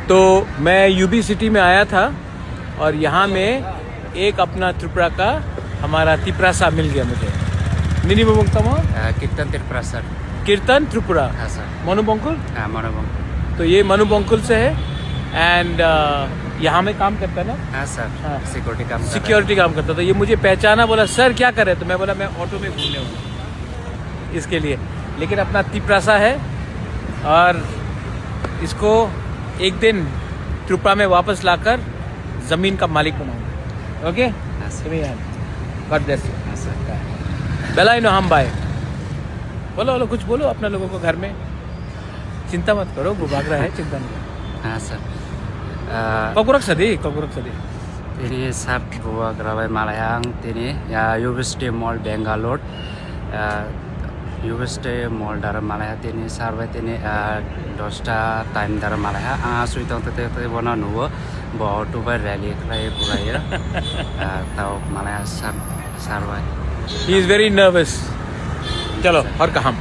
तो मैं UV city में आया था और यहाँ में एक अपना त्रिपुरा का हमारा तिप्रासा मिल गया मुझे। निनी बंगतमो कीर्तन त्रिपुरा सर। कीर्तन त्रिपुरा। हाँ सर। मनु बंकुल। हाँ मनु बंकुल। तो ये मनु बंकुल से है एंड यहाँ में काम करता है ना। हाँ सर। हाँ। सिक्योरिटी काम करता। तो ये मुझे पहचाना, बोला सर क्या कर रहे, तो मैं बोला मैं ऑटो में घूमने हूँ इसके लिए, लेकिन अपना तिप्रासा है और इसको एक दिन त्रिपुरा में वापस लाकर ज़मीन का मालिक बनाऊंगा। ओके। God bless you. हाँ सर। बेला नो हम बाय। बोलो कुछ बोलो अपने लोगों को घर में। चिंता मत करो, वो भाग रहा है, चिंता नहीं करो। हाँ सर। ककुरक सदी Ini sab buah gerawai Malayang ini ya University Mall Bangalore, University Mall dari Malaya ini sarwa ini 10টা time dari Malaya. Asui tong tete bona nuwo bawa tuba rally kaya buraya tahu Malaya sarwa. He is very nervous. चलो और कहाँ